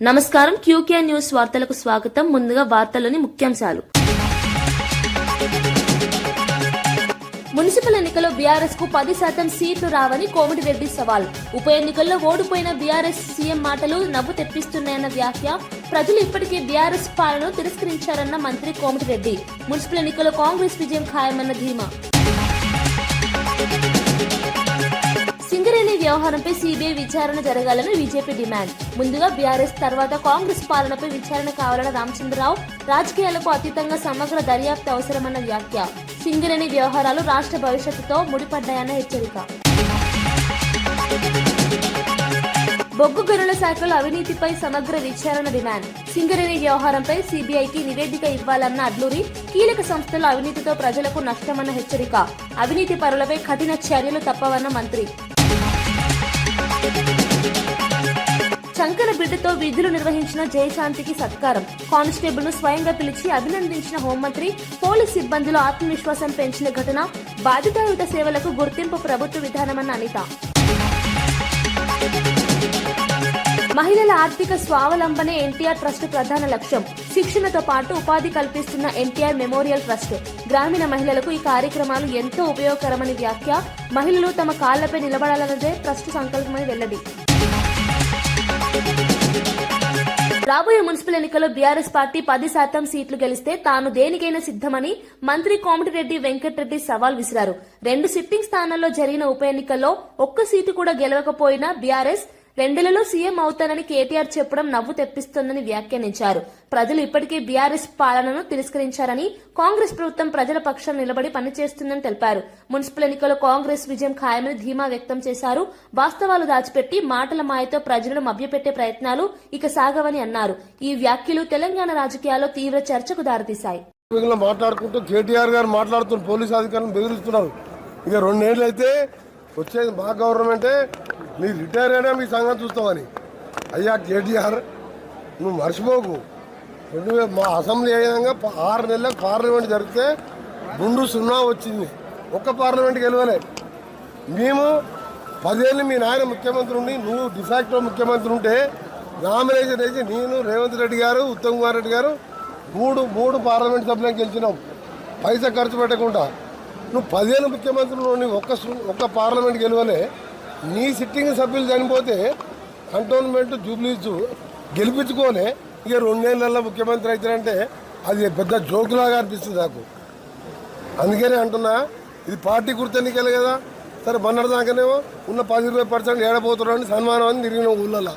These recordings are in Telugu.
నమస్కారం. క్యూకే న్యూస్ వార్తలకు స్వాగతం. ముందుగా వార్తల్లోని ముఖ్యాంశాలు. మున్సిపల్ ఎన్నికల్లో బీఆర్ఎస్ కు 10% సీట్లు రావని కోమటిరెడ్డి సవాల్. ఉప ఎన్నికల్లో ఓడిపోయిన బీఆర్ఎస్ సీఎం మాటలు నవ్వు తెప్పిస్తున్నాయన్న వ్యాఖ్య. ప్రజలు ఇప్పటికే బీఆర్ఎస్ పాలనను తిరస్కరించారన్న మంత్రి కోమటిరెడ్డి. మున్సిపల్ ఎన్నికల్లో కాంగ్రెస్ విజయం ఖాయమన్న ధీమా. సింగరేణి వ్యవహారంపై సీబీఐ విచారణ జరగాలని బీజేపీ డిమాండ్. ముందుగా బీఆర్ఎస్ తర్వాత కాంగ్రెస్ పాలనపై విచారణ కావాలన్న రామచంద్రరావు. రాజకీయాలకు అతీతంగా సమగ్ర దర్యాప్తు అవసరమన్న వ్యాఖ్య. సింగరేణి వ్యవహారాలు రాష్ట్ర భవిష్యత్తుతో ముడిపడ్డాయన్న హెచ్చరిక. బొగ్గు గనుల శాఖలో అవినీతిపై సమగ్ర విచారణ డిమాండ్. సింగరేణి వ్యవహారంపై సీబీఐకి నివేదిక ఇవ్వాలన్న అడ్లూరి. కీలక సంస్థల అవినీతితో ప్రజలకు నష్టమన్న హెచ్చరిక. అవినీతి పరులపై కఠిన చర్యలు తప్పవన్న మంత్రి. చంకన బిడ్డతో విధులు నిర్వహించిన జయశాంతికి సత్కారం. కానిస్టేబుల్ ను స్వయంగా పిలిచి అభినందించిన హోంమంత్రి. పోలీస్ సిబ్బందిలో ఆత్మవిశ్వాసం పెంచిన ఘటన. బాధ్యతాయుత సేవలకు గుర్తింపు ప్రభుత్వ విధానమన్న అనిత. మహిళల ఆర్థిక స్వావలంబనే ఎన్టీఆర్ ట్రస్ట్ ప్రధాన లక్ష్యం. శిక్షణతో పాటు ఉపాధి కల్పిస్తున్న ఎన్టీఆర్ మెమోరియల్ ట్రస్ట్. గ్రామీణ మహిళలకు ఈ కార్యక్రమాలు ఎంతో ఉపయోగకరమని వ్యాఖ్య. మహిళలు తమ కాళ్లపై నిలబడాలన్నదే ట్రస్ట్ సంకల్పమని వెల్లడి. రాబోయే మున్సిపల్ ఎన్నికల్లో బీఆర్ఎస్ పార్టీ 10% సీట్లు గెలిస్తే తాను దేనికైనా సిద్దమని మంత్రి కోమటిరెడ్డి వెంకటరెడ్డి సవాల్ విసిరారు. 2 సిట్టింగ్ స్థానాల్లో జరిగిన ఉప ఎన్నికల్లో ఒక్క సీటు కూడా గెలవకపోయినా బీఆర్ఎస్ 2లలో సీఎం అవుతానని కేటీఆర్ చెప్పడం నవ్వు తెప్పిస్తోందని వ్యాఖ్యానించారు. ప్రజలు ఇప్పటికే బీఆర్ఎస్ పాలనను తిరస్కరించారని, కాంగ్రెస్ ప్రభుత్వం ప్రజల పక్షాన నిలబడి పనిచేస్తుందని తెలిపారు. మున్సిపల్ ఎన్నికల్లో కాంగ్రెస్ విజయం ఖాయమని ధీమా వ్యక్తం చేశారు. వాస్తవాలు దాచిపెట్టి మాటల మాయతో ప్రజలను మభ్యపెట్టే ప్రయత్నాలు ఇక సాగవని అన్నారు. ఈ వ్యాఖ్యలు తెలంగాణ రాజకీయాల్లో తీవ్ర చర్చకు దారితీశాయి. మాట్లాడుకుంటూ కేటీఆర్ గారు మాట్లాడుతున్న పోలీసు అధికారులను బెదిరిస్తున్నారు. ఇక 2 ఏళ్ళు అయితే వచ్చేది మా గవర్నమెంటే, మీరు రిటైర్ అయినా మీ సంగతి చూస్తామని. అయ్యా కేటీఆర్, నువ్వు మర్చిపోకు. మా అసెంబ్లీ అయ్యాక 6 నెలలకు పార్లమెంట్ జరిగితే 0 వచ్చింది. ఒక్క పార్లమెంట్కి గెలవలే. మేము 10 ఏళ్ళు మీ నాయన ముఖ్యమంత్రి ఉండి నువ్వు డిఫాక్టో ముఖ్యమంత్రి ఉంటే నామినేషన్ వేసి నేను, రేవంత్ రెడ్డి గారు, ఉత్తమ్ కుమార్ రెడ్డి గారు మూడు పార్లమెంట్ సభ్యులకు గెలిచినాం పైసా ఖర్చు పెట్టకుండా. నువ్వు 10 ఏళ్ళు ముఖ్యమంత్రులు ఒక్క పార్లమెంట్ గెలవలే. నీ సిట్టింగ్ సభ్యులు చనిపోతే కంటోన్మెంట్ జూబ్లీస్ గెలిపించుకోలే. ఇక 2 ఏళ్ళల్లో ముఖ్యమంత్రి అవుతారంటే అది పెద్ద జోకులాగా అనిపిస్తుంది నాకు. అందుకనే అంటున్నా, ఇది పార్టీ గుర్తు ఎన్నికలే కదా. సరే మొన్నటిదాకానేమో ఉన్న 10-20% ఏడబోతున్నావు అని సన్మానం అని తిరిగిన ఊళ్ళల్లో.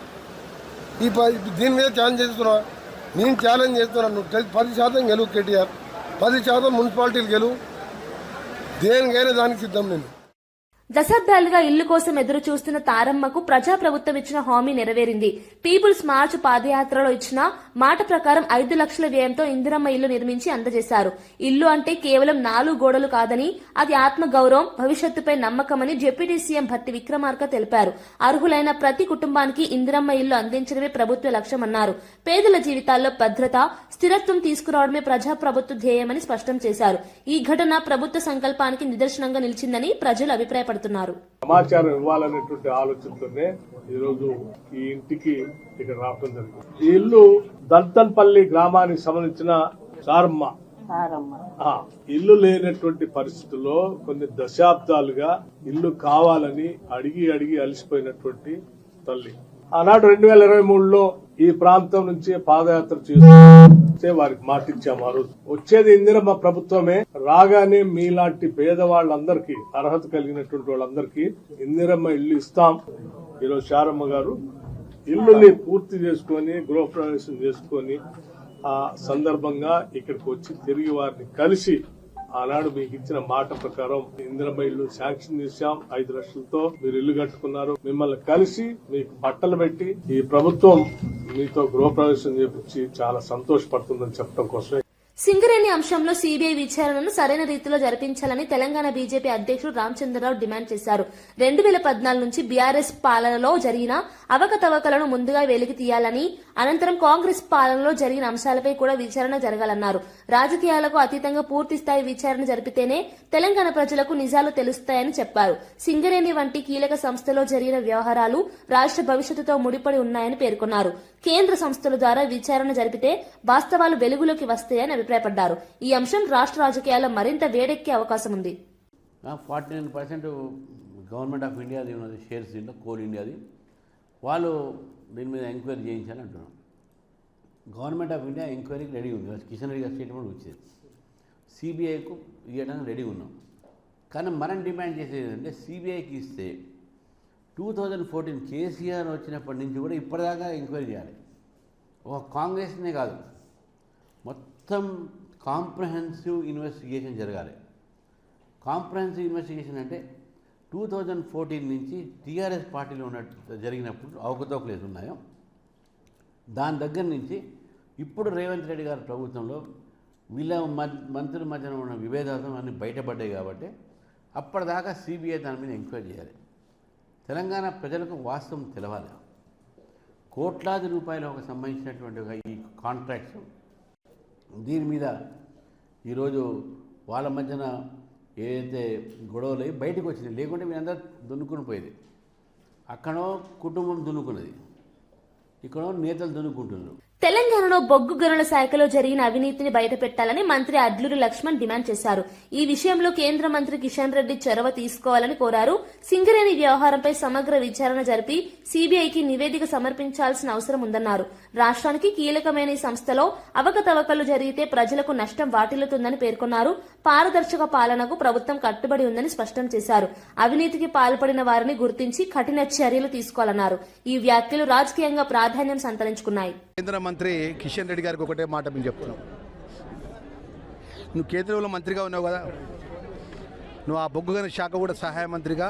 దీని మీద ఛాలెంజ్ చేస్తున్నా. నేను ఛాలెంజ్ చేస్తున్నా, నువ్వు 10% గెలువు కేటీఆర్, 10% మున్సిపాలిటీలు గెలువు. దేనికైనా దానికి సిద్ధం నేను. దశాబ్దాలుగా ఇల్లు కోసం ఎదురు చూస్తున్న తారమ్మకు ప్రజాప్రభుత్వం ఇచ్చిన హామీ నెరవేరింది. పీపుల్స్ మార్చ్ పాదయాత్రలో ఇచ్చిన మాట ప్రకారం 5 లక్షల వ్యయంతో ఇందిరమ్మ ఇల్లు నిర్మించి అందజేశారు. ఇల్లు అంటే కేవలం 4 గోడలు కాదని, అది ఆత్మగౌరవం, భవిష్యత్తుపై నమ్మకమని డిప్యూటీ సీఎం భట్టి విక్రమార్క తెలిపారు. అర్హులైన ప్రతి కుటుంబానికి ఇందిరమ్మ ఇల్లు అందించడమే ప్రభుత్వ లక్ష్యమన్నారు. పేదల జీవితాల్లో భద్రత, స్థిరత్వం తీసుకురావడమే ప్రజాప్రభుత్వ ధ్యేయమని స్పష్టం చేశారు. ఈ ఘటన ప్రభుత్వ సంకల్పానికి నిదర్శనంగా నిలిచిందని ప్రజలు అభిప్రాయపడుతున్నారు. సమాచారం ఇవ్వాలనేటువంటి ఆలోచనతోనే ఈరోజు ఈ ఇంటికి ఇక్కడ రావడం జరిగింది. ఈ ఇల్లు దంతన్పల్లి గ్రామానికి సంబంధించిన సారమ్మ. ఇల్లు లేనటువంటి పరిస్థితుల్లో కొన్ని దశాబ్దాలుగా ఇల్లు కావాలని అడిగి అలసిపోయినటువంటి తల్లి. ఆనాడు 2023లో ఈ ప్రాంతం నుంచి పాదయాత్ర చేస్తే వారికి మాటిచ్చాము. ఆ రోజు వచ్చేది ఇందిరమ్మ ప్రభుత్వమే. రాగానే మీలాంటి పేదవాళ్ళందరికీ, అర్హత కలిగినటువంటి వాళ్ళందరికీ ఇందిరమ్మ ఇల్లు ఇస్తాం. ఈరోజు శారమ్మ గారు ఇల్లుని పూర్తి చేసుకొని గృహప్రవేశం చేసుకొని ఆ సందర్భంగా ఇక్కడికి వచ్చి తిరిగి వారిని కలిసి ఆనాడు మీకు ఇచ్చిన మాట ప్రకారం ఇందిరమ్మ ఇల్లు శాంక్షన్ చేశాం. 5 లక్షలతో మీరు ఇల్లు కట్టుకున్నారు. మిమ్మల్ని కలిసి మీకు బట్టలు పెట్టి ఈ ప్రభుత్వం మీతో గృహప్రవేశం చేపించి చాలా సంతోషపడుతుందని చెప్పడం కోసం. సింగరేణి అంశంలో సీబీఐ విచారణను సరైన రీతిలో జరిపించాలని తెలంగాణ బీజేపీ అధ్యక్షుడు రామచంద్రరావు డిమాండ్ చేశారు. 2014 నుంచి బీఆర్ఎస్ పాలనలో జరిగిన అవకతవకలను ముందుగా వెలికి తీయాలని, అనంతరం కాంగ్రెస్ పాలనలో జరిగిన అంశాలపై కూడా విచారణ జరగాలన్నారు. రాజకీయాలకు అతీతంగా పూర్తి స్థాయి విచారణ జరిపితేనే తెలంగాణ ప్రజలకు నిజాలు తెలుస్తాయని చెప్పారు. సింగరేణి వంటి కీలక సంస్థలో జరిగిన వ్యవహారాలు రాష్ట్ర భవిష్యత్తుతో ముడిపడి ఉన్నాయని పేర్కొన్నారు. కేంద్ర సంస్థల ద్వారా విచారణ జరిపితే వాస్తవాలు వెలుగులోకి వస్తాయని అభిప్రాయపడ్డారు. ఈ అంశం రాష్ట్ర రాజకీయాల్లో మరింత వేడెక్కే అవకాశం ఉంది. 49% గవర్నమెంట్ ఆఫ్ ఇండియాది ఉన్నది, షేర్స్ దీంట్లో కోల్ ఇండియాది. వాళ్ళు దీని మీద ఎంక్వైరీ చేయించాలని అంటున్నాం. గవర్నమెంట్ ఆఫ్ ఇండియా ఎంక్వైరీకి రెడీ ఉంది. కిషన్ రెడ్డి గారి స్టేట్మెంట్ వచ్చింది. సిబిఐకు ఇవ్వడానికి రెడీ ఉన్నాం. కానీ మనం డిమాండ్ చేసేది ఏంటంటే సిబిఐకి ఇస్తే 2014 కేసీఆర్ వచ్చినప్పటి నుంచి కూడా ఇప్పటిదాకా ఎంక్వైరీ చేయాలి. ఒక కాంగ్రెస్నే కాదు, మొత్తం కాంప్రహెన్సివ్ ఇన్వెస్టిగేషన్ జరగాలి. కాంప్రహెన్సివ్ ఇన్వెస్టిగేషన్ అంటే 2014 నుంచి టీఆర్ఎస్ పార్టీలో జరిగినప్పుడు అవకతవకలు ఉన్నాయో దాని దగ్గర నుంచి ఇప్పుడు రేవంత్ రెడ్డి గారి ప్రభుత్వంలో వీళ్ళ మంత్రుల మధ్యన ఉన్న విభేదాలు అన్నీ బయటపడ్డాయి. కాబట్టి అప్పటిదాకా సిబిఐ దాని మీద ఎంక్వైరీ చేయాలి. తెలంగాణ ప్రజలకు వాస్తవం తెలవాలి. కోట్లాది రూపాయలు ఒక సంబంధించినటువంటి ఈ కాంట్రాక్ట్స్ దీని మీద ఈరోజు వాళ్ళ మధ్యన ఏదైతే గొడవలు బయటకు వచ్చింది, లేకుంటే మీరందరూ దున్నుకుని పోయేది. అక్కడో కుటుంబం దున్నుకున్నది, ఇక్కడో నేతలు దున్నుకుంటున్నారు. తెలంగాణలో బొగ్గు గనుల శాఖలో జరిగిన అవినీతిని బయటపెట్టాలని మంత్రి అడ్లూరి లక్ష్మణ్ డిమాండ్ చేశారు. ఈ విషయంలో కేంద్ర మంత్రి కిషన్ రెడ్డి చొరవ తీసుకోవాలని కోరారు. సింగరేణి వ్యవహారంపై సమగ్ర విచారణ జరిపి సిబిఐకి నివేదిక సమర్పించాల్సిన అవసరం ఉందన్నారు. రాష్ట్రానికి కీలకమైన ఈ సంస్థలో అవకతవకలు జరిగితే ప్రజలకు నష్టం వాటిల్లుతుందని పేర్కొన్నారు. పారదర్శక పాలనకు ప్రభుత్వం కట్టుబడి ఉందని స్పష్టం చేశారు. అవినీతికి పాల్పడిన వారిని గుర్తించి కఠిన చర్యలు తీసుకోవాలన్నారు. ఈ వ్యాఖ్యలు రాజకీయంగా ప్రాధాన్యం సంతరించుకున్నాయి. కేంద్ర మంత్రి కిషన్ రెడ్డి గారికి ఒకటే మాట మేము చెప్తున్నాం. నువ్వు కేంద్రంలో మంత్రిగా ఉన్నావు కదా, నువ్వు ఆ బొగ్గు గని శాఖ కూడా సహాయ మంత్రిగా,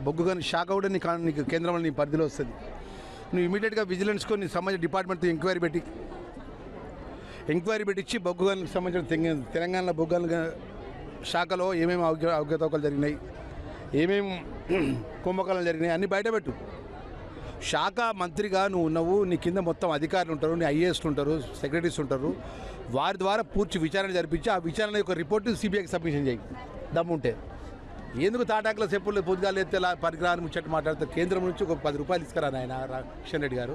బొగ్గు గని శాఖ కూడా నీకు కేంద్రంలో నీ పరిధిలో వస్తుంది. నువ్వు ఇమీడియట్గా విజిలెన్స్కో నీ సంబంధించిన డిపార్ట్మెంట్తో ఎంక్వైరీ పెట్టించి బొగ్గు గనికి సంబంధించిన తెలంగాణలో బొగ్గు గని శాఖలో ఏమేమి అవకతవకలు జరిగినాయి, ఏమేమి కుంభకోణాలు జరిగినాయి అన్నీ బయటపెట్టు. శాఖ మంత్రిగా నువ్వు ఉన్నావు, నీ కింద మొత్తం అధికారులు ఉంటారు, నీ ఐఏఎస్లు ఉంటారు, సెక్రటరీస్ ఉంటారు. వారి ద్వారా పూర్తి విచారణ జరిపించి ఆ విచారణ యొక్క రిపోర్టు సిబిఐకి సబ్మిషన్ చేయి దమ్ముంటే. ఎందుకు తాటాకుల చెప్పులు పొద్దుగాలు ఎత్తే పరిగ్రహాన్ని ముచ్చట్టు మాట్లాడితే కేంద్రం నుంచి ఒక 10 రూపాయలు ఇస్తారా ఆయన కిషన్ రెడ్డి గారు?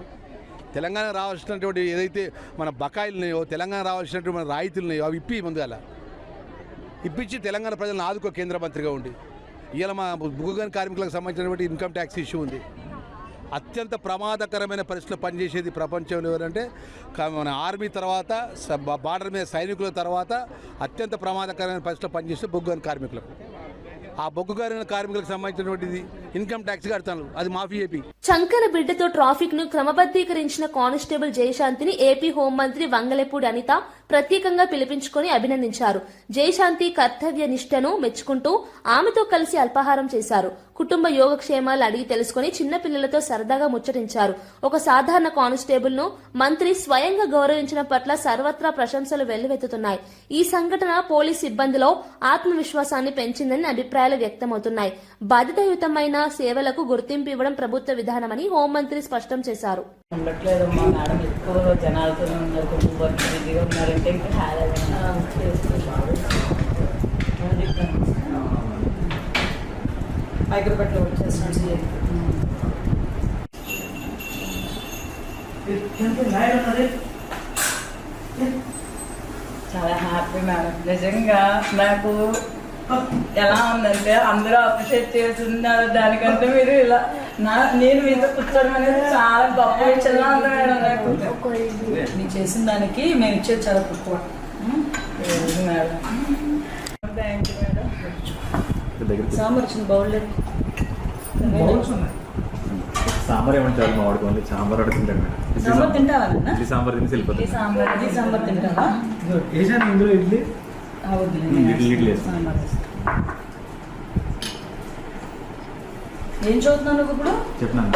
తెలంగాణ రావాల్సినటువంటి ఏదైతే మన బకాయిలు ఉన్నాయో, తెలంగాణ రావాల్సినటువంటి మన రాయితీలు ఉన్నాయో అవి ముందుగా ఇప్పించి తెలంగాణ ప్రజలను ఆదుకో కేంద్ర మంత్రిగా ఉండి. ఇవాళ మా బొగ్గు గని కార్మికులకు సంబంధించినటువంటి ఇన్కమ్ ట్యాక్స్ ఇష్యూ ఉంది. అత్యంత ప్రమాదకరమైన పరిస్థితుల్లో పనిచేసేది ప్రపంచంలో ఎవరంటే మన ఆర్మీ తర్వాత బార్డర్ మీద సైనికుల తర్వాత అత్యంత ప్రమాదకరమైన పరిస్థితుల్లో పనిచేసే బొగ్గు గని కార్మికులకు. ఆ బొగ్గు గని కార్మికులకు సంబంధించినటువంటిది ఇన్కమ్ ట్యాక్స్ కడతాను, అది మాఫీ ఏపీ. చంకన బిడ్డతో ట్రాఫిక్ ను క్రమబద్దీకరించిన కానిస్టేబుల్ జయశాంతిని ఏపీ హోంమంత్రి వంగలపూడి అనిత ప్రత్యేకంగా పిలిపించుకుని అభినందించారు. జయశాంతి కర్తవ్య నిష్టను మెచ్చుకుంటూ ఆమెతో కలిసి అల్పాహారం చేశారు. కుటుంబ యోగక్షేమాలు అడిగి తెలుసుకుని చిన్నపిల్లలతో సరదాగా ముచ్చటించారు. ఒక సాధారణ కానిస్టేబుల్ ను మంత్రి స్వయంగా గౌరవించడం పట్ల సర్వత్రా ప్రశంసలు వెల్లువెత్తుతున్నాయి. ఈ సంఘటన పోలీస్ సిబ్బందిలో ఆత్మవిశ్వాసాన్ని పెంచిందని అభిప్రాయాలు వ్యక్తమవుతున్నాయి. బాధ్యతాయుతమైన సేవలకు గుర్తింపు ఇవ్వడం ప్రభుత్వ విధానమని హోంమంత్రి స్పష్టం చేశారు. ఉండట్లేదమ్మా మేడం, ఎక్కువ జనాలతో ఉన్నారు, కొంచెం వర్క్ బిజీగా ఉన్నారంటే ఇంకా హైదరాబాద్లో వచ్చేస్తున్నాను. చాలా హ్యాపీ మేడం. నిజంగా నాకు ఎలా ఉందంటే అందరూ అప్రిషియేట్ చేస్తున్నారు దానికంటే మీరు ఇలా నేను మీతో కూర్చోవడం అనేది చాలా గొప్ప విషయంగా ఉంది మేడం. నాకు మీరు చేసిన దానికి మేము ఇచ్చేది చాలా తక్కువ madam. Thank you madam. Sambar వచ్చింది బౌల్ సాంబార్ ఏమంటే చాలు మా వాడుకోండి. సాంబార్ అడుగుతుంటాడు మేడం. సాంబార్ తింటావా? ఇడ్లీ సాంబార్ తిని వెళ్ళిపోతుంది. సాంబార్ తింటావా? వేసాను ఇందులో ఇడ్లీ ఇడ్లీ సాంబార్. ఏం చదువుతున్నావు నువ్వు ఇప్పుడు? చెప్పినాను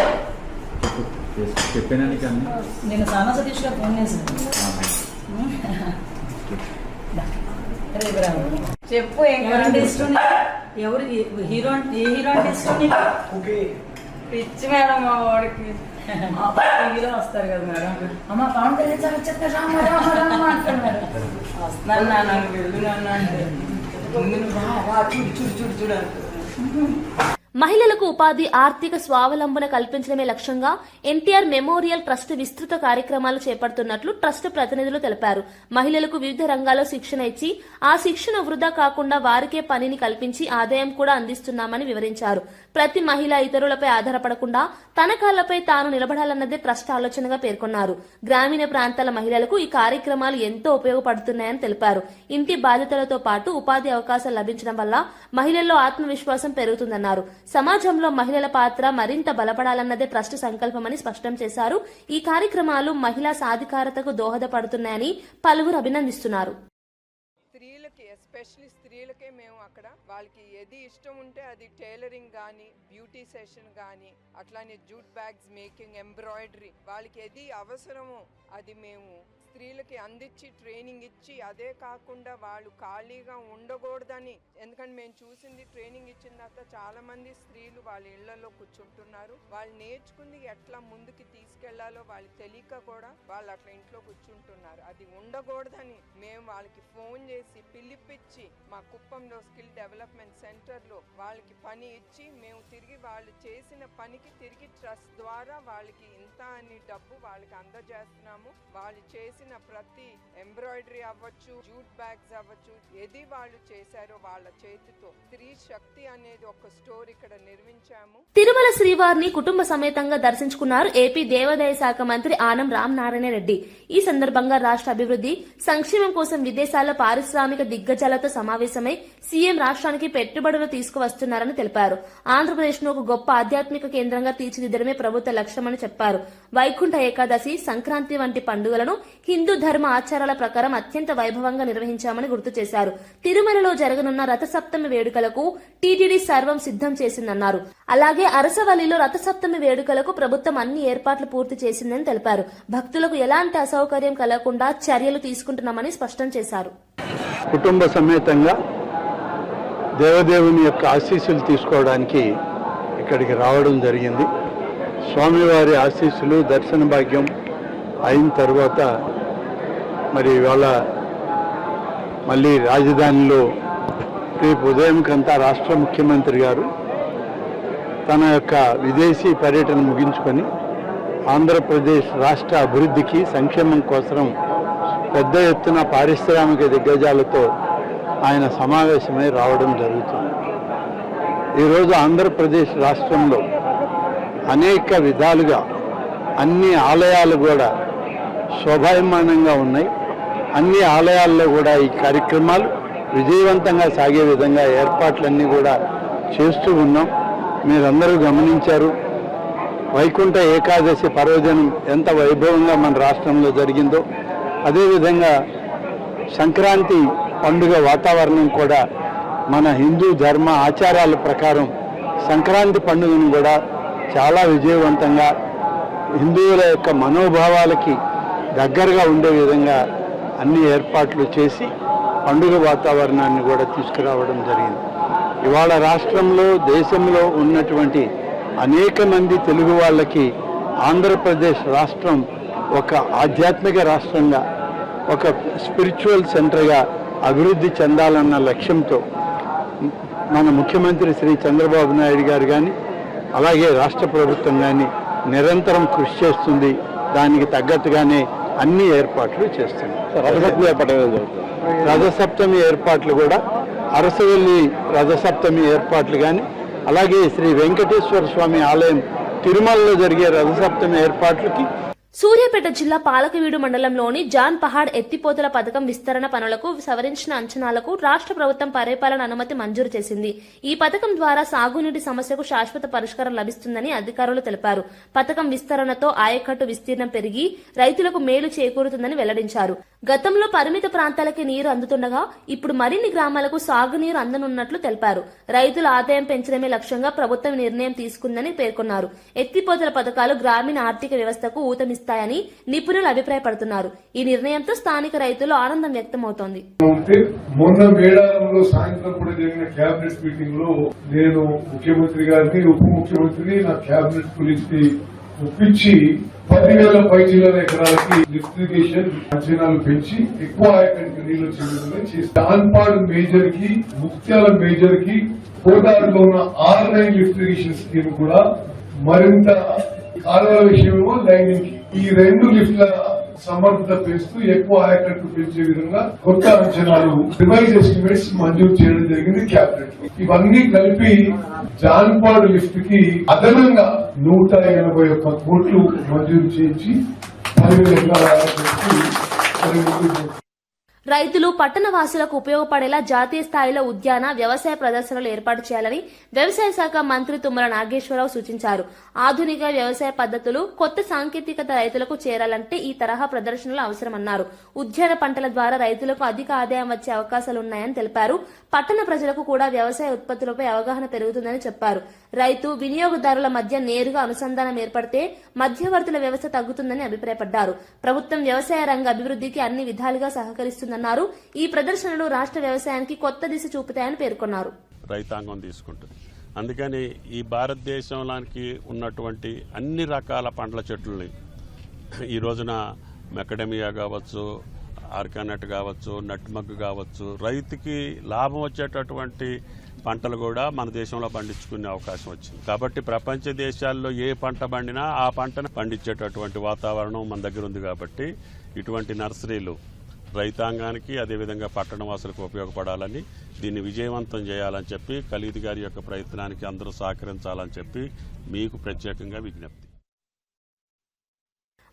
చెప్పాను నీకు అన్నీ. నేను సానా సతీష్ గారు ఫోన్ చేశాను. చెప్పు ఎవరంటే ఇష్టం? ఎవరు హీరో? ఏ హీరో అంటే ఇష్టం నీకు? పిచ్చి మేడం మా వాడికి. టీవీలో వస్తారు కదా మేడం, అమ్మ పవన్ కళ్యాణ్ సార్ వచ్చేస్తారు రామ రామ రామ అంటారు మేడం. వస్తున్నాను నాన్న వెళ్ళు నాన్న అంటే ముందు నువ్వు రా చూడు చూడు చూడు చూడు అంటారు. మహిళలకు ఉపాధి, ఆర్థిక స్వావలంబన కల్పించడమే లక్ష్యంగా ఎన్టీఆర్ మెమోరియల్ ట్రస్ట్ విస్తృత కార్యక్రమాలు చేపడుతున్నట్లు ట్రస్ట్ ప్రతినిధులు తెలిపారు. మహిళలకు వివిధ రంగాల్లో శిక్షణ ఇచ్చి ఆ శిక్షణ వృధా కాకుండా వారికే పనిని కల్పించి ఆదాయం కూడా అందిస్తున్నామని వివరించారు. ప్రతి మహిళ ఇతరులపై ఆధారపడకుండా తన కాళ్లపై తాను నిలబడాలన్నదే ట్రస్ట్ ఆలోచనగా పేర్కొన్నారు. గ్రామీణ ప్రాంతాల మహిళలకు ఈ కార్యక్రమాలు ఎంతో ఉపయోగపడుతున్నాయని తెలిపారు. ఇంటి బాధ్యతలతో పాటు ఉపాధి అవకాశాలు లభించడం వల్ల మహిళల్లో ఆత్మవిశ్వాసం పెరుగుతుందన్నారు. సమాజంలో మహిళల పాత్ర మరింత బలపడాలన్నదే ట్రస్ట్ సంకల్పమని స్పష్టం చేశారు. ఈ కార్యక్రమాలు మహిళా సాధికారతకు దోహదపడుతున్నాయని పలువురు అభినందిస్తున్నారు. స్త్రీలకి ఎస్పెషల్లీ స్త్రీలకే మేము అక్కడ వాళ్ళకి ఏది ఇష్టం ఉంటే అది టైలరింగ్ కానీ, బ్యూటీ సెషన్ కానీ, అట్లానే జూట్ బ్యాగ్స్ మేకింగ్, ఎంబ్రాయిడరీ, వాళ్ళకి ఏది అవసరమో అది మేము స్త్రీలకి అందించి ట్రైనింగ్ ఇచ్చి, అదే కాకుండా వాళ్ళు ఖాళీగా ఉండకూడదని, ఎందుకంటే మేము చూసింది ట్రైనింగ్ ఇచ్చిన తర్వాత చాలా మంది స్త్రీలు వాళ్ళ ఇళ్లలో కూర్చుంటున్నారు. వాళ్ళు నేర్చుకుంది ఎట్లా ముందుకి తీసుకెళ్లాలో వాళ్ళు తెలియక కూడా వాళ్ళు అట్లా ఇంట్లో కూర్చుంటున్నారు. అది ఉండకూడదని మేము వాళ్ళకి ఫోన్ చేసి పిలిపించి మా కుప్పంలో స్కిల్ డెవలప్మెంట్ సెంటర్లో వాళ్ళకి పని ఇచ్చి మేము తిరిగి వాళ్ళు చేసిన పనికి తిరిగి ట్రస్ట్ ద్వారా వాళ్ళకి ఇంత అని డబ్బు వాళ్ళకి అందజేస్తున్నాము. వాళ్ళు చేసిన ప్రతి ఎంబ్రాయిడరీ అవ్వచ్చు, జూట్ బ్యాగ్స్ అవ్వచ్చు, ఏది వాళ్ళు చేశారో వాళ్ళ చేతితో స్త్రీ శక్తి అనేది ఒక స్టోర్ ఇక్కడ నిర్మించాము. తిరుమల శ్రీవారిని కుటుంబ సమేతంగా దర్శించుకున్నారు ఏపీ దేవాదాయ శాఖ మంత్రి ఆనం రామనారాయణ రెడ్డి. ఈ సందర్భంగా రాష్ట్ర అభివృద్ధి సంక్షేమం కోసం విదేశాల పారిశ్రామిక దిగ్గజాలతో సమావేశమై సీఎం రాష్ట్రానికి పెట్టుబడులు తీసుకువస్తున్నారని తెలిపారు. ఆంధ్రప్రదేశ్ ను ఒక గొప్ప ఆధ్యాత్మిక కేంద్రంగా తీర్చిదిద్దడమే ప్రభుత్వ లక్ష్యమని చెప్పారు. వైకుంఠ ఏకాదశి, సంక్రాంతి వంటి పండుగలను హిందూ ధర్మ ఆచారాల ప్రకారం అత్యంత వైభవంగా నిర్వహించామని గుర్తు చేశారు. తిరుమలలో జరగనున్న రథసప్తమి వేడుకలకు టీటీడీ సర్వం సిద్ధం చేసిందన్నారు. అలాగే అరసవల్లిలో రథసప్తమి వేడుకలకు ప్రభుత్వం అన్ని ఏర్పాట్లు పూర్తి చేసిందని తెలిపారు. భక్తులకు ఎలాంటి అసౌకర్యం కలగకుండా చర్యలు తీసుకుంటున్నామని స్పష్టం చేశారు. కుటుంబ సమేతంగా దేవదేవుని యొక్క ఆశీస్సులు తీసుకోవడానికి ఇక్కడికి రావడం జరిగింది. స్వామివారి ఆశీస్సులు, దర్శన భాగ్యం అయిన తర్వాత మరి ఇవాళ మళ్ళీ రాజధానిలో రేపు ఉదయంకంతా రాష్ట్ర ముఖ్యమంత్రి గారు తన యొక్క విదేశీ పర్యటన ముగించుకొని ఆంధ్రప్రదేశ్ రాష్ట్ర అభివృద్ధికి, సంక్షేమం కోసం పెద్ద ఎత్తున పారిశ్రామిక దిగ్గజాలతో ఆయన సమావేశమై రావడం జరుగుతుంది. ఈరోజు ఆంధ్రప్రదేశ్ రాష్ట్రంలో అనేక విధాలుగా అన్ని ఆలయాలు కూడా శోభాయమానంగా ఉన్నాయి. అన్ని ఆలయాల్లో కూడా ఈ కార్యక్రమాలు విజయవంతంగా సాగే విధంగా ఏర్పాట్లన్నీ కూడా చేస్తూ ఉన్నాం. మీరందరూ గమనించారు, వైకుంఠ ఏకాదశి పర్వదినం ఎంత వైభవంగా మన రాష్ట్రంలో జరిగిందో, అదేవిధంగా సంక్రాంతి పండుగ వాతావరణం కూడా మన హిందూ ధర్మ ఆచారాల ప్రకారం సంక్రాంతి పండుగను కూడా చాలా విజయవంతంగా హిందువుల యొక్క మనోభావాలకి దగ్గరగా ఉండే విధంగా అన్ని ఏర్పాట్లు చేసి పండుగ వాతావరణాన్ని కూడా తీసుకురావడం జరిగింది. ఇవాళ రాష్ట్రంలో, దేశంలో ఉన్నటువంటి అనేక మంది తెలుగు వాళ్ళకి ఆంధ్రప్రదేశ్ రాష్ట్రం ఒక ఆధ్యాత్మిక రాష్ట్రంగా, ఒక స్పిరిచువల్ సెంటర్గా అభివృద్ధి చెందాలన్న లక్ష్యంతో మన ముఖ్యమంత్రి శ్రీ చంద్రబాబు నాయుడు గారు కానీ, అలాగే రాష్ట్ర ప్రభుత్వం కానీ నిరంతరం కృషి చేస్తుంది. దానికి తగ్గట్టుగానే అన్ని ఏర్పాట్లు చేస్తుంది. రథసప్తమి ఏర్పాట్లు కూడా అరసవల్లి రథసప్తమి ఏర్పాట్లు కానీ, అలాగే శ్రీ వెంకటేశ్వర స్వామి ఆలయం తిరుమలలో జరిగే రథసప్తమి ఏర్పాట్లకి సూర్యాపేట జిల్లా పాలకవీడు మండలంలోని జాన్ పహాడ్ ఎత్తిపోతల పథకం విస్తరణ పనులకు సవరించిన అంచనాలకు రాష్ట్ర ప్రభుత్వం పరిపాలన అనుమతి మంజూరు చేసింది. ఈ పథకం ద్వారా సాగునీటి సమస్యకు శాశ్వత పరిష్కారం లభిస్తుందని అధికారులు తెలిపారు. పథకం విస్తరణతో ఆయకట్టు విస్తీర్ణం పెరిగి రైతులకు మేలు చేకూరుతుందని వెల్లడించారు. గతంలో పరిమిత ప్రాంతాలకి నీరు అందుతుండగా ఇప్పుడు మరిన్ని గ్రామాలకు సాగునీరు అందనున్నట్లు తెలిపారు. రైతుల ఆదాయం పెంచడమే లక్ష్యంగా ప్రభుత్వం నిర్ణయం తీసుకుందని పేర్కొన్నారు. ఎత్తిపోతల పథకాలు గ్రామీణ ఆర్థిక వ్యవస్థకు ఊతమిస్తాయని నిపుణులు అభిప్రాయపడుతున్నారు. ఈ నిర్ణయంతో స్థానిక రైతులు ఆనందం వ్యక్తమవుతోంది. మొన్న మేడారంలో సాయంత్రం కూడా జరిగిన కేబినెట్ మీటింగ్ లో నేను ముఖ్యమంత్రి గారిని, ఉప ముఖ్యమంత్రిని, నా కేబినెట్ పిలిచి ఒప్పించి 10,000 పైచిల్లర ఎకరాలకి లిఫ్ట్ ఇరిగేషన్ అంచనాలు పెంచి ఎక్కువ ఆయకట్టుకు నీళ్లు వచ్చే విధంగా చేసి దాన్పాడు మేజర్ కి, ముక్త్యాల మేజర్ కి, కోటాడులో ఉన్న 6 లిఫ్ట్ ఇరిగేషన్ స్కీమ్ కూడా మరింత కాలువల విషయంలో లైనింగ్ ఈ 2 లిఫ్ట్ల సమర్థత పెంచుతూ ఎక్కువ ఆయకట్టు పెంచే విధంగా కొత్త అంచనాలు రివైజ్ ఎస్టిమేట్స్ మంజూరు చేయడం జరిగింది క్యాబినెట్. ఇవన్నీ కలిపి జాన్పాడు లిఫ్ట్ కి అదనంగా 181 కోట్లు మంజూరు చేయించి 10,000 ఎకరాల ఆయకట్టుకు రైతులు పట్టణ వాసులకు ఉపయోగపడేలా జాతీయ స్థాయిలో ఉద్యాన వ్యవసాయ ప్రదర్శనలు ఏర్పాటు చేయాలని వ్యవసాయ శాఖ మంత్రి తుమ్మల నాగేశ్వరరావు సూచించారు. ఆధునిక వ్యవసాయ పద్ధతులు, కొత్త సాంకేతికత రైతులకు చేరాలంటే ఈ తరహా ప్రదర్శనలు అవసరమన్నారు. ఉద్యాన పంటల ద్వారా రైతులకు అధిక ఆదాయం వచ్చే అవకాశాలున్నాయని తెలిపారు. పట్టణ ప్రజలకు కూడా వ్యవసాయ ఉత్పత్తులపై అవగాహన పెరుగుతుందని చెప్పారు. రైతు, వినియోగదారుల మధ్య నేరుగా అనుసంధానం ఏర్పడితే మధ్యవర్తుల వ్యవస్థ తగ్గుతుందని అభిప్రాయపడ్డారు. ప్రభుత్వం వ్యవసాయ రంగ అభివృద్ధికి అన్ని విధాలుగా సహకరిస్తుందన్నారు. ఈ ప్రదర్శనలు రాష్ట్ర వ్యవసాయానికి కొత్త దిశ చూపుతాయని పేర్కొన్నారు. రైతాంగం తీసుకుంటుంది. అందుకని ఈ భారతదేశంలోనికి ఉన్నటువంటి అన్ని రకాల పండ్ల చెట్లని ఈ రోజున మెకడమియా కావచ్చు, ఆర్గానట్ కావచ్చు, నట్మగ్ కావచ్చు, రైతుకి లాభం వచ్చేటటువంటి పంటలు కూడా మన దేశంలో పండించుకునే అవకాశం వచ్చింది. కాబట్టి ప్రపంచ దేశాల్లో ఏ పంట పండినా ఆ పంటను పండించేటటువంటి వాతావరణం మన దగ్గర ఉంది. కాబట్టి ఇటువంటి నర్సరీలు రైతాంగానికి, అదేవిధంగా పట్టణవాసులకు ఉపయోగపడాలని, దీన్ని విజయవంతం చేయాలని చెప్పి ఖలీద్ గారి యొక్క ప్రయత్నానికి అందరూ సహకరించాలని చెప్పి మీకు ప్రత్యేకంగా విజ్ఞప్తి.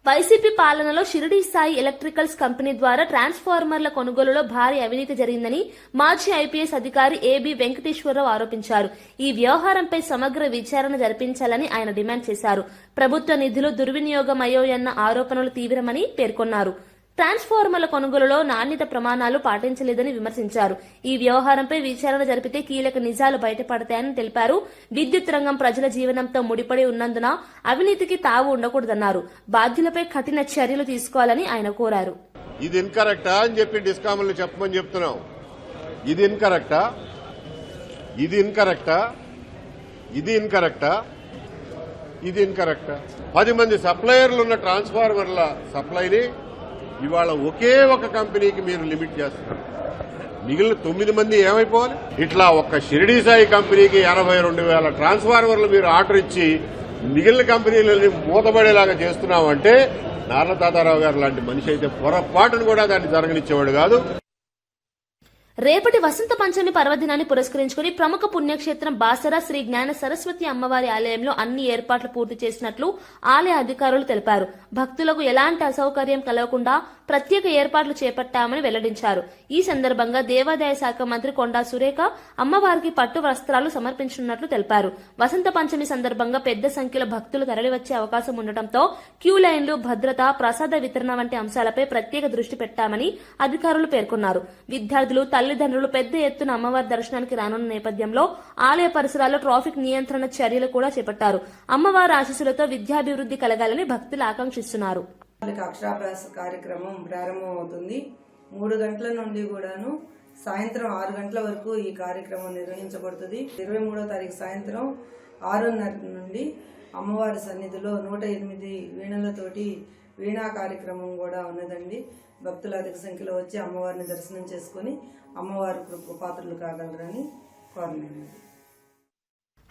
వైసీపీ పాలనలో షిరిడి సాయి ఎలక్ట్రికల్స్ కంపెనీ ద్వారా ట్రాన్స్ఫార్మర్ల కొనుగోలులో భారీ అవినీతి జరిగిందని మాజీ ఐపీఎస్ అధికారి ఏబీ వెంకటేశ్వరరావు ఆరోపించారు. ఈ వ్యవహారంపై సమగ్ర విచారణ జరిపించాలని ఆయన డిమాండ్ చేశారు. ప్రభుత్వ నిధులు దుర్వినియోగం అయ్యాయన్న ఆరోపణలు తీవ్రమని పేర్కొన్నారు. ట్రాన్స్ఫార్మర్ల కొనుగోలులో నాణ్యత ప్రమాణాలు పాటించలేదని విమర్శించారు. ఈ వ్యవహారంపై విచారణ జరిపితే కీలక నిజాలు బయటపడతాయని తెలిపారు. విద్యుత్ రంగం ప్రజల జీవనంతో ముడిపడి ఉన్నందున అవినీతికి తావు ఉండకూడదన్నారు. బాధ్యులపై కఠిన చర్యలు తీసుకోవాలని ఆయన కోరారు. ఇది ఇన్కరెక్టా అని చెప్పి డిస్కామ్లు చెప్పమని చెప్తున్నాం. ఇది ఇన్కరెక్టా, ఇది ఇన్కరెక్టా, ఇది ఇన్కరెక్టా, ఇది ఇన్కరెక్టా. 10 మంది సప్లయర్లు ఉన్న ట్రాన్స్ఫార్మర్ల సప్లైని ఇవాళ ఒకే ఒక కంపెనీకి మీరు లిమిట్ చేస్తారు. మిగిలిన 9 మంది ఏమైపోవాలి? ఇట్లా ఒక్క షిరిడి సాయి కంపెనీకి 82,000 ట్రాన్స్ఫార్మర్లు మీరు ఆర్డర్ ఇచ్చి మిగిలిన కంపెనీలని మూతపడేలాగా చేస్తున్నామంటే నార్ల తాతారావు గారు లాంటి మనిషి అయితే పొరపాటును కూడా దాన్ని జరగనిచ్చేవాడు కాదు. రేపటి వసంత పంచమి పర్వదినాన్ని పురస్కరించుకుని ప్రముఖ పుణ్యక్షేత్రం బాసర శ్రీ జ్ఞాన సరస్వతి అమ్మవారి ఆలయంలో అన్ని ఏర్పాట్లు పూర్తి చేసినట్లు ఆలయ అధికారులు తెలిపారు. భక్తులకు ఎలాంటి అసౌకర్యం కలగకుండా ప్రత్యేక ఏర్పాట్లు చేపట్టామని వెల్లడించారు. ఈ సందర్భంగా దేవాదాయ శాఖ మంత్రి కొండా సురేఖ అమ్మవారికి పట్టు వస్త్రాలు సమర్పించనున్నట్లు తెలిపారు. వసంత పంచమి సందర్భంగా పెద్ద సంఖ్యలో భక్తులు తరలివచ్చే అవకాశం ఉండటంతో క్యూ లైన్లు, భద్రత, ప్రసాద వితరణ వంటి అంశాలపై ప్రత్యేక దృష్టి పెట్టామని అధికారులు పేర్కొన్నారు. విద్యార్థులు, తల్లిదండ్రులు పెద్ద ఎత్తున అమ్మవారి దర్శనానికి రానున్న నేపథ్యంలో ఆలయ పరిసరాల్లో ట్రాఫిక్ నియంత్రణ చర్యలు కూడా చేపట్టారు. అమ్మవారి ఆశీస్సులతో విద్యాభివృద్ధి కలగాలని భక్తులు ఆకాంక్షిస్తున్నారు. అక్షరాభ్యాస కార్యక్రమం ప్రారంభమవుతుంది. 3 గంటల నుండి కూడాను సాయంత్రం 6 గంటల వరకు ఈ కార్యక్రమం నిర్వహించబడుతుంది. 23వ తారీఖు సాయంత్రం 6:30 నుండి అమ్మవారి సన్నిధిలో 108 వీణలతోటి వీణా కార్యక్రమం కూడా ఉన్నదండి. భక్తులు అధిక సంఖ్యలో వచ్చి అమ్మవారిని దర్శనం చేసుకుని అమ్మవారి పాత్రలు కాగలరని కోరలేదు.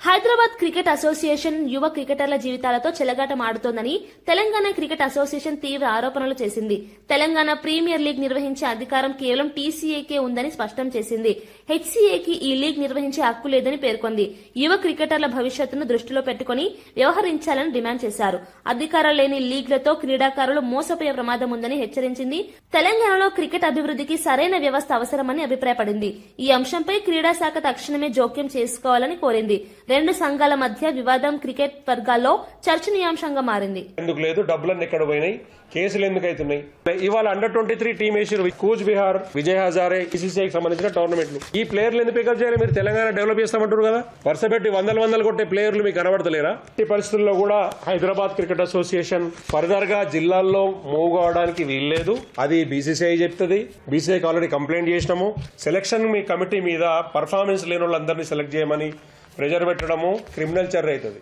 హైదరాబాద్ క్రికెట్ అసోసియేషన్ యువ క్రికెటర్ల జీవితాలతో చెలగాటమాడుతోందని తెలంగాణ క్రికెట్ అసోసియేషన్ తీవ్ర ఆరోపణలు చేసింది. తెలంగాణ ప్రీమియర్ లీగ్ నిర్వహించే అధికారం కేవలం టీసీఏకే ఉందని స్పష్టం చేసింది. హెచ్సీఏకి ఈ లీగ్ నిర్వహించే హక్కు లేదని పేర్కొంది. యువ క్రికెటర్ల భవిష్యత్తును దృష్టిలో పెట్టుకుని వ్యవహరించాలని డిమాండ్ చేశారు. అధికారం లేని లీగ్లతో క్రీడాకారులు మోసపోయే ప్రమాదం ఉందని హెచ్చరించింది. తెలంగాణలో క్రికెట్ అభివృద్ధికి సరైన వ్యవస్థ అవసరమని అభిప్రాయపడింది. ఈ అంశంపై క్రీడా శాఖ తక్షణమే జోక్యం చేసుకోవాలని కోరింది. 2 సంఘాల మధ్య వివాదం క్రికెట్ వర్గాల్లో చర్చనీయాంశంగా మారింది. ఎందుకు లేదు, డబ్బులన్నీ ఎక్కడ పోయినాయి, కేసులు ఎందుకు అవుతున్నాయి? ఇవాళ అండర్-23 టీమ్ వేసారు. కూచ్ బిహార్, విజయ్ హజారే, బీసీసీఐకి సంబంధించిన టోర్నమెంట్లు. ఈ ప్లేయర్లు ఎందుకు పికప్ చేయాలి? మీరు తెలంగాణ డెవలప్ చేస్తామంటారు కదా. వరుస పెట్టి వందలు కొట్టే ప్లేయర్లు మీకు కనబడతలేరా? ఈ పరిస్థితుల్లో కూడా హైదరాబాద్ క్రికెట్ అసోసియేషన్ ఫర్దర్ గా జిల్లాల్లో మూవ్ కావడానికి వీల్లేదు. అది బీసీసీఐ చెప్తుంది. బీసీసీఐకి ఆల్రెడీ కంప్లైంట్ చేసినాము. సెలక్షన్ మీ కమిటీ మీద పర్ఫార్మెన్స్ లేని వాళ్ళందరినీ సెలెక్ట్ చేయమని ప్రెజర్ పెట్టడము క్రిమినల్ చర్య అవుతుంది.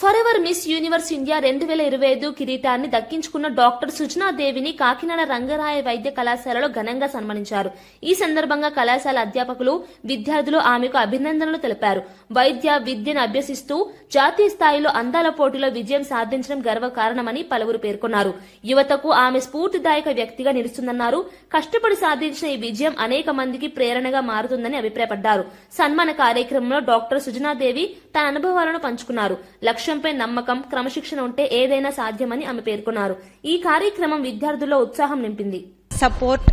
ఫరెవర్ మిస్ యూనివర్స్ ఇండియా 2025 కిరీటాన్ని దక్కించుకున్న డాక్టర్ సుజనాదేవిని కాకినాడ రంగరాయ వైద్య కళాశాలలో ఘనంగా సన్మానించారు. ఈ సందర్భంగా కళాశాల అధ్యాపకులు, విద్యార్థులు ఆమెకు అభినందనలు తెలిపారు. విద్యను అభ్యసిస్తూ జాతీయ స్థాయిలో అందాల పోటీలో విజయం సాధించడం గర్వకారణమని పలువురు పేర్కొన్నారు. యువతకు ఆమె స్ఫూర్తిదాయక వ్యక్తిగా నిలుస్తుందన్నారు. కష్టపడి సాధించిన ఈ విజయం అనేక మందికి ప్రేరణగా మారుతుందని అభిప్రాయపడ్డారు. సన్మాన కార్యక్రమంలో డాక్టర్ సుజనాదేవి తన అనుభవాలను పంచుకున్నారు. లక్ష్యంపై నమ్మకం, క్రమశిక్షణ ఉంటే ఏదైనా సాధ్యమని ఆమె పేర్కొన్నారు. ఈ కార్యక్రమం విద్యార్థుల్లో ఉత్సాహం నింపింది. సపోర్ట్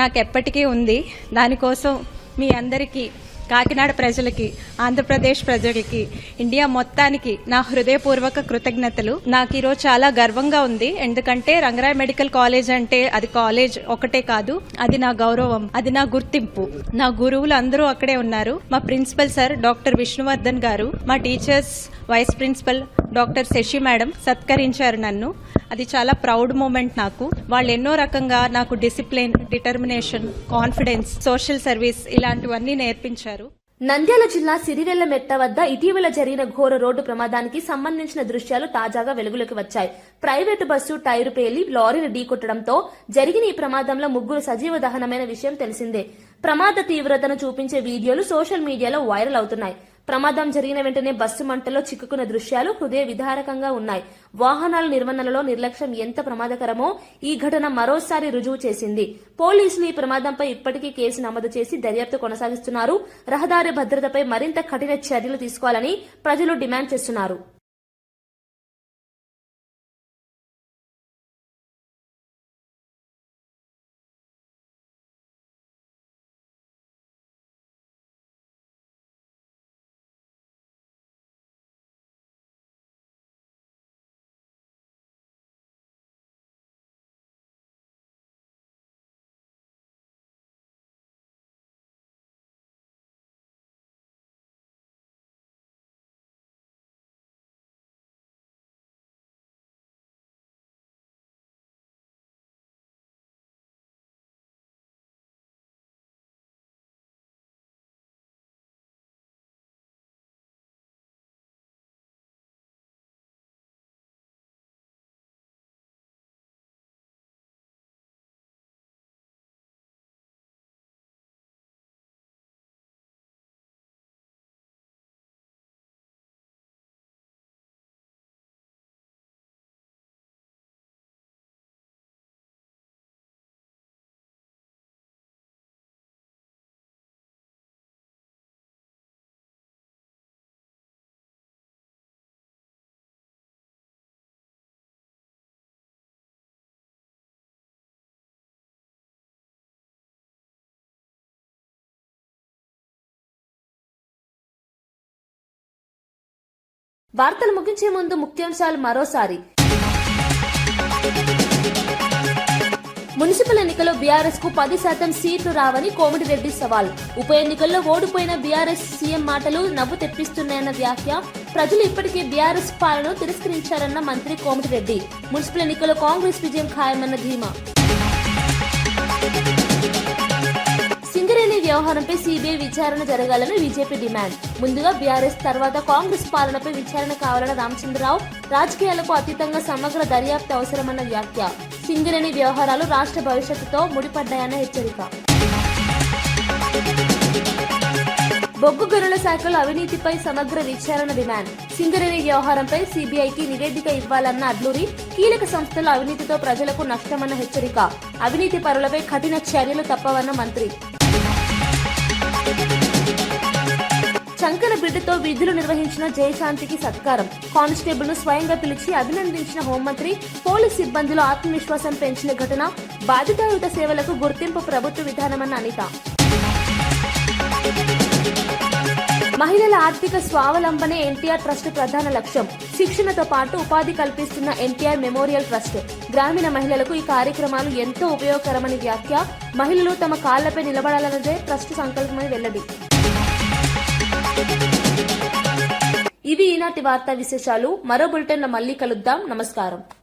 నాకు ఎప్పటికీ ఉంది. దానికోసం మీ అందరికీ, కాకినాడ ప్రజలకి, ఆంధ్రప్రదేశ్ ప్రజలకి, ఇండియా మొత్తానికి నా హృదయపూర్వక కృతజ్ఞతలు. నాకు ఈరోజు చాలా గర్వంగా ఉంది. ఎందుకంటే రంగరాయ్ మెడికల్ కాలేజ్ అంటే అది కాలేజ్ ఒకటే కాదు, అది నా గౌరవం, అది నా గుర్తింపు. నా గురువులు అందరూ అక్కడే ఉన్నారు. మా ప్రిన్సిపల్ సార్ డాక్టర్ విష్ణువర్ధన్ గారు, మా teachers, vice principal doctor Sashi madam సత్కరించారు నన్ను. అది చాలా ప్రౌడ్ మూమెంట్ నాకు. వాళ్ళు ఎన్నో రకంగా నాకు discipline, determination, confidence, social service ఇలాంటివన్నీ నేర్పించారు. నంద్యాల జిల్లా సిరివెల్ల మెట్ట వద్ద ఇటీవల జరిగిన ఘోర రోడ్డు ప్రమాదానికి సంబంధించిన దృశ్యాలు తాజాగా వెలుగులోకి వచ్చాయి. ప్రైవేటు బస్సు టైరు పేలి లారీని ఢీకొట్టడంతో జరిగిన ఈ ప్రమాదంలో 3 సజీవ దహనమైన విషయం తెలిసిందే. ప్రమాద తీవ్రతను చూపించే వీడియోలు సోషల్ మీడియాలో వైరల్ అవుతున్నాయి. ప్రమాదం జరిగిన వెంటనే బస్సు మంటల్లో చిక్కుకున్న దృశ్యాలు హృదయ విదారకంగా ఉన్నాయి. వాహనాల నిర్వహణలో నిర్లక్ష్యం ఎంత ప్రమాదకరమో ఈ ఘటన మరోసారి రుజువు చేసింది. పోలీసులు ఈ ప్రమాదంపై ఇప్పటికీ కేసు నమోదు చేసి దర్యాప్తు కొనసాగిస్తున్నారు. రహదారి భద్రతపై మరింత కఠిన చర్యలు తీసుకోవాలని ప్రజలు డిమాండ్ చేస్తున్నారు. వార్తలు ముగించే ముందు ముఖ్యాంశాలు మరోసారి. మున్సిపల్ ఎన్నికల్లో బీఆర్ఎస్ కు 10% సీట్లు రావని కోమటిరెడ్డి సవాల్. ఉప ఎన్నికల్లో ఓడిపోయిన బీఆర్ఎస్ సీఎం మాటలు నవ్వు తెప్పిస్తున్నాయన్న వ్యాఖ్య. ప్రజలు ఇప్పటికే బీఆర్ఎస్ పాలనను తిరస్కరించారన్న మంత్రి కోమటిరెడ్డి. మున్సిపల్ ఎన్నికల్లో కాంగ్రెస్ విజయం ఖాయమన్న ధీమా. సింగరేణి వ్యవహారంపై సీబీఐ విచారణ జరగాలని బీజేపీ డిమాండ్. ముందుగా బీఆర్ఎస్, తర్వాత కాంగ్రెస్ పాలనపై విచారణ కావాలన్న రామచంద్రరావు. రాజకీయాలకు అతీతంగా సమగ్ర దర్యాప్తు అవసరమన్న వ్యాఖ్య. సింగరేణి వ్యవహారాలు రాష్ట్ర భవిష్యత్తుతో ముడిపడ్డాయన్న హెచ్చరిక. బొగ్గు గనుల శాఖలో అవినీతిపై సమగ్ర విచారణ డిమాండ్. సింగరేణి వ్యవహారంపై సీబీఐకి నివేదిక ఇవ్వాలన్న అడ్లూరి. కీలక సంస్థల అవినీతితో ప్రజలకు నష్టమన్న హెచ్చరిక. అవినీతి పరులపై కఠిన చర్యలు తప్పవన్న మంత్రి. చంకన బిడ్డతో విధులు నిర్వహించిన జయశాంతికి సత్కారం. కానిస్టేబుల్ ను స్వయంగా పిలిచి అభినందించిన హోంమంత్రి. పోలీస్ సిబ్బందిలో ఆత్మవిశ్వాసం పెంచిన ఘటన. బాధ్యతాయుత సేవలకు గుర్తింపు ప్రభుత్వ విధానమన్న అనిత. మహిళల ఆర్థిక స్వావలంబనే ఎన్టీఆర్ ట్రస్ట్ ప్రధాన లక్ష్యం. శిక్షణతో పాటు ఉపాధి కల్పిస్తున్న ఎన్టీఆర్ మెమోరియల్ ట్రస్ట్. గ్రామీణ మహిళలకు ఈ కార్యక్రమాలు ఎంతో ఉపయోగకరమని వ్యాఖ్య. మహిళలు తమ కాళ్లపై నిలబడాలన్నదే ట్రస్ట్ సంకల్పమని వెల్లడి. ఇవి ఈనాటి వార్తా విశేషాలు. మరో బులెటిన్లో మళ్ళీ కలుద్దాం. నమస్కారం.